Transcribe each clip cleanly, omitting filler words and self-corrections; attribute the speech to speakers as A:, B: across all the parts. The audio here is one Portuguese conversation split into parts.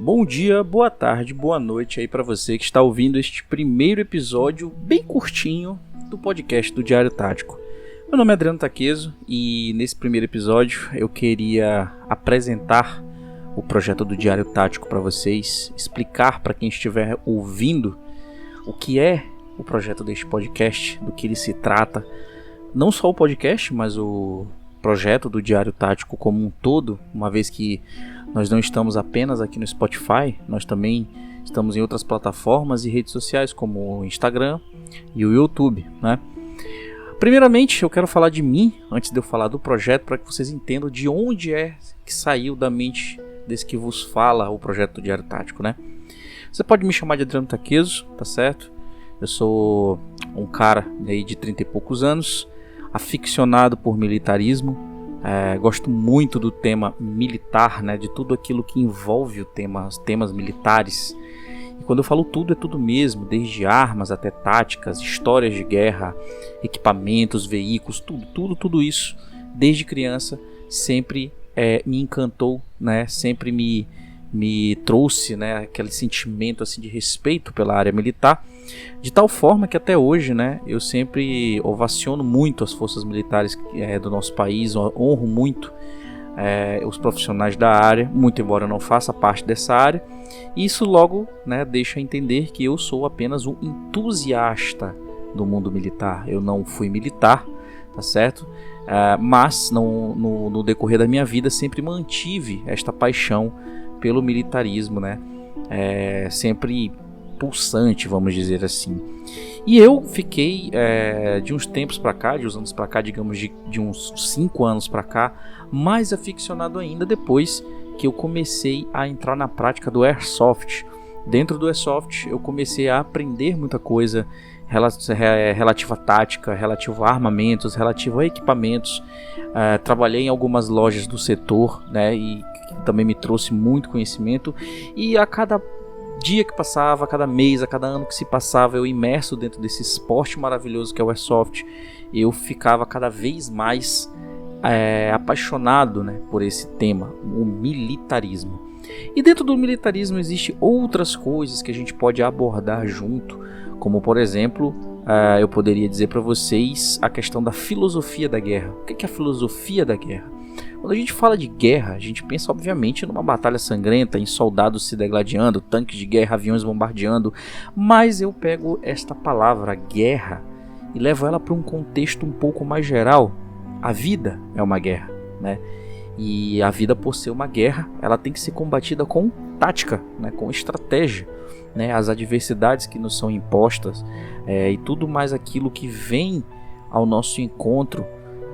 A: Bom dia, boa tarde, boa noite aí para você que está ouvindo este primeiro episódio bem curtinho do podcast do Diário Tático. Meu nome é Adriano Taqueso e nesse primeiro episódio eu queria apresentar o projeto do Diário Tático para vocês, explicar para quem estiver ouvindo o que é o projeto deste podcast, do que ele se trata, não só o podcast, mas o projeto do Diário Tático como um todo, uma vez que nós não estamos apenas aqui no Spotify, nós também estamos em outras plataformas e redes sociais como o Instagram e o YouTube, né? Primeiramente, eu quero falar de mim, antes de eu falar do projeto, para que vocês entendam de onde é que saiu da mente desse que vos fala o projeto do Diário Tático, né? Você pode me chamar de Adriano Taqueso, tá certo? Eu sou um cara aí de 30 e poucos anos, aficionado por militarismo. Gosto muito do tema militar, né, de tudo aquilo que envolve os temas militares. E quando eu falo tudo, é tudo mesmo, desde armas até táticas, histórias de guerra, equipamentos, veículos, tudo isso, desde criança, sempre me encantou, né, sempre me trouxe, né, aquele sentimento assim, de respeito pela área militar, de tal forma que até hoje, né, eu sempre ovaciono muito as forças militares do nosso país, honro muito os profissionais da área, muito embora eu não faça parte dessa área, e isso logo, né, deixa entender que eu sou apenas um entusiasta do mundo militar. Eu não fui militar, tá certo? Mas no decorrer da minha vida sempre mantive esta paixão pelo militarismo, né? Sempre pulsante, vamos dizer assim. E eu fiquei de uns tempos para cá, de uns anos para cá, digamos de uns 5 anos para cá, mais aficionado ainda depois que eu comecei a entrar na prática do Airsoft. Dentro do Airsoft eu comecei a aprender muita coisa relativa à tática, relativa a armamentos, relativa a equipamentos. Trabalhei em algumas lojas do setor, né, e também me trouxe muito conhecimento, e a cada dia que passava, a cada mês, a cada ano que se passava, eu imerso dentro desse esporte maravilhoso que é o Airsoft, eu ficava cada vez mais apaixonado, né, por esse tema, o militarismo. E dentro do militarismo existem outras coisas que a gente pode abordar junto, como por exemplo, eu poderia dizer para vocês a questão da filosofia da guerra. O que é a filosofia da guerra? Quando a gente fala de guerra, a gente pensa obviamente numa batalha sangrenta, em soldados se degladiando, tanques de guerra, aviões bombardeando, mas eu pego esta palavra guerra e levo ela para um contexto um pouco mais geral. A vida é uma guerra, né? E a vida, por ser uma guerra, ela tem que ser combatida com tática, né? Com estratégia, né? As adversidades que nos são impostas e tudo mais aquilo que vem ao nosso encontro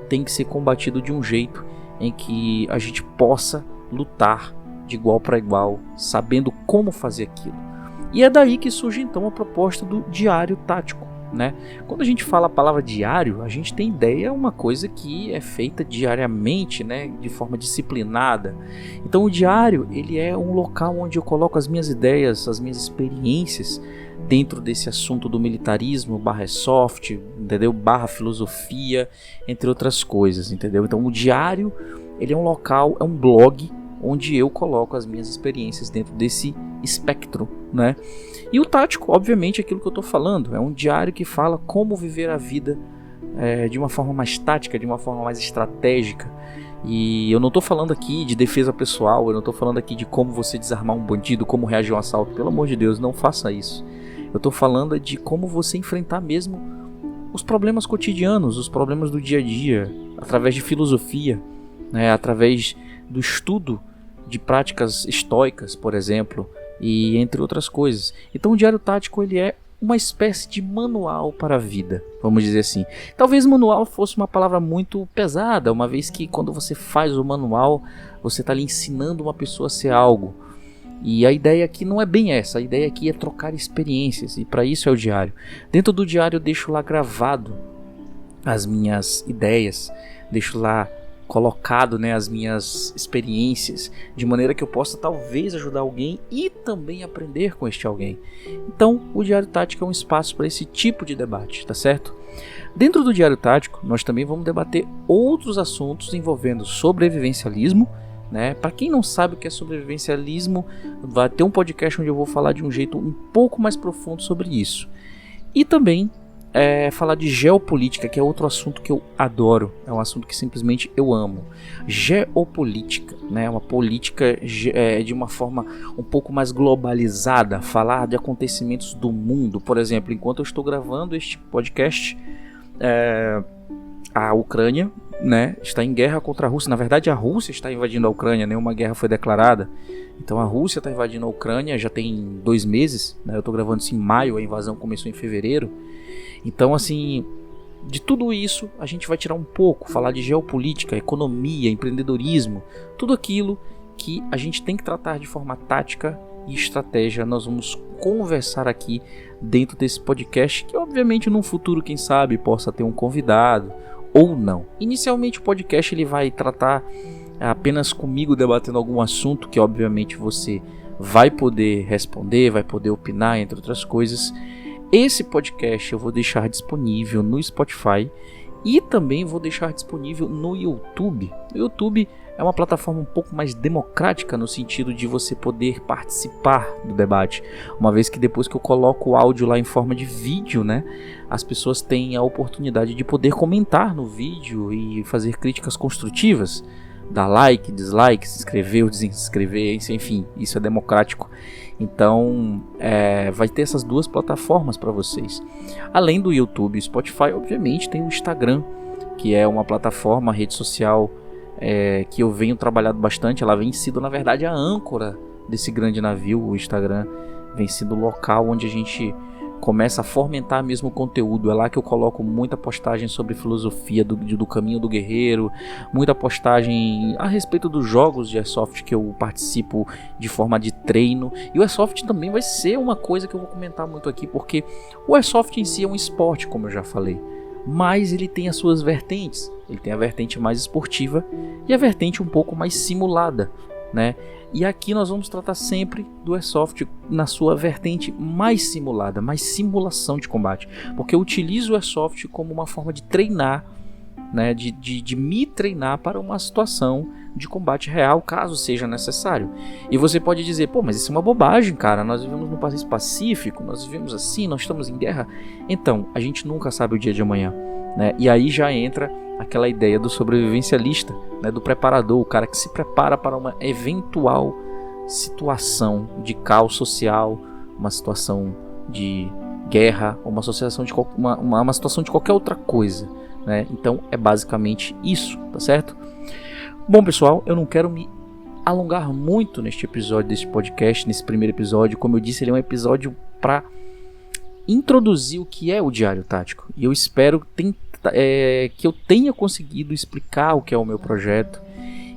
A: tem que ser combatido de um jeito em que a gente possa lutar de igual para igual, sabendo como fazer aquilo. E é daí que surge então a proposta do Diário Tático, né? Quando a gente fala a palavra diário, a gente tem ideia uma coisa que é feita diariamente, né, de forma disciplinada. Então o diário, ele é um local onde eu coloco as minhas ideias, as minhas experiências dentro desse assunto do militarismo, /soft, entendeu? /filosofia, entre outras coisas, entendeu? Então o diário, ele é um local, é um blog onde eu coloco as minhas experiências dentro desse espectro, né? E o tático, obviamente, é aquilo que eu estou falando, é um diário que fala como viver a vida de uma forma mais tática, de uma forma mais estratégica. E eu não estou falando aqui de defesa pessoal, eu não estou falando aqui de como você desarmar um bandido, como reagir a um assalto, pelo amor de Deus, não faça isso. Eu estou falando de como você enfrentar mesmo os problemas cotidianos, os problemas do dia a dia, através de filosofia, né, através do estudo de práticas estoicas, por exemplo, e entre outras coisas. Então o Diário Tático, ele é uma espécie de manual para a vida, vamos dizer assim. Talvez manual fosse uma palavra muito pesada, uma vez que quando você faz o manual, você está ali ensinando uma pessoa a ser algo. E a ideia aqui não é bem essa, a ideia aqui é trocar experiências, e para isso é o diário. Dentro do diário eu deixo lá gravado as minhas ideias, deixo lá colocado, né, as minhas experiências, de maneira que eu possa talvez ajudar alguém e também aprender com este alguém. Então o Diário Tático é um espaço para esse tipo de debate, tá certo? Dentro do Diário Tático nós também vamos debater outros assuntos envolvendo sobrevivencialismo né? Para quem não sabe o que é sobrevivencialismo, vai ter um podcast onde eu vou falar de um jeito um pouco mais profundo sobre isso. E também falar de geopolítica, que é outro assunto que eu adoro, é um assunto que simplesmente eu amo. Geopolítica, né? Uma política de uma forma um pouco mais globalizada, falar de acontecimentos do mundo. Por exemplo, enquanto eu estou gravando este podcast, a Ucrânia, né, está em guerra contra a Rússia. Na verdade, a Rússia está invadindo a Ucrânia, nenhuma guerra foi declarada. Então a Rússia está invadindo a Ucrânia já tem 2 meses, né? Eu estou gravando isso em maio, a invasão começou em fevereiro. Então, assim, de tudo isso a gente vai tirar um pouco, falar de geopolítica, economia, empreendedorismo, tudo aquilo que a gente tem que tratar de forma tática e estratégia. Nós vamos conversar aqui dentro desse podcast, que obviamente no futuro, quem sabe, possa ter um convidado ou não. Inicialmente o podcast ele vai tratar apenas comigo debatendo algum assunto que obviamente você vai poder responder, vai poder opinar, entre outras coisas. Esse podcast eu vou deixar disponível no Spotify e também vou deixar disponível no YouTube. O YouTube é uma plataforma um pouco mais democrática no sentido de você poder participar do debate, uma vez que depois que eu coloco o áudio lá em forma de vídeo, né, as pessoas têm a oportunidade de poder comentar no vídeo e fazer críticas construtivas, dar like, dislike, se inscrever ou desinscrever, enfim, isso é democrático. Então vai ter essas 2 plataformas para vocês. Além do YouTube e Spotify, obviamente tem o Instagram, que é uma plataforma, rede social que eu venho trabalhando bastante. Ela vem sido, na verdade, a âncora desse grande navio. O Instagram vem sendo o local onde a gente começa a fomentar mesmo o conteúdo. É lá que eu coloco muita postagem sobre filosofia do caminho do guerreiro, muita postagem a respeito dos jogos de Airsoft que eu participo de forma de treino. E o Airsoft também vai ser uma coisa que eu vou comentar muito aqui, porque o Airsoft em si é um esporte, como eu já falei, mas ele tem as suas vertentes. Ele tem a vertente mais esportiva e a vertente um pouco mais simulada, né? E aqui nós vamos tratar sempre do Airsoft na sua vertente mais simulada, mais simulação de combate, porque eu utilizo o Airsoft como uma forma de treinar, né, de me treinar para uma situação de combate real, caso seja necessário. E você pode dizer, pô, mas isso é uma bobagem, cara, nós vivemos num país pacífico, nós vivemos assim, nós estamos em guerra. Então, a gente nunca sabe o dia de amanhã, né? E aí já entra aquela ideia do sobrevivencialista, né, do preparador, o cara que se prepara para uma eventual situação de caos social, uma situação de guerra, uma situação de qualquer outra coisa, né? Então é basicamente isso, tá certo? Bom, pessoal, eu não quero me alongar muito neste episódio deste podcast, nesse primeiro episódio. Como eu disse, ele é um episódio para introduzir o que é o Diário Tático, e eu espero que eu tenha conseguido explicar o que é o meu projeto,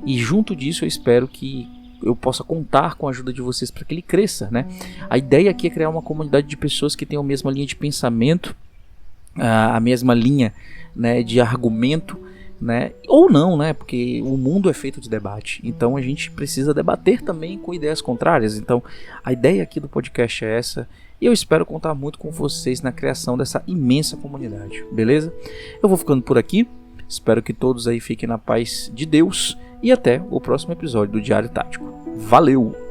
A: e junto disso eu espero que eu possa contar com a ajuda de vocês para que ele cresça, né? A ideia aqui é criar uma comunidade de pessoas que tenham a mesma linha de pensamento, a mesma linha, né, de argumento, né? Ou não, né? Porque o mundo é feito de debate, então a gente precisa debater também com ideias contrárias. Então a ideia aqui do podcast é essa, e eu espero contar muito com vocês na criação dessa imensa comunidade, beleza? Eu vou ficando por aqui, espero que todos aí fiquem na paz de Deus, e até o próximo episódio do Diário Tático. Valeu!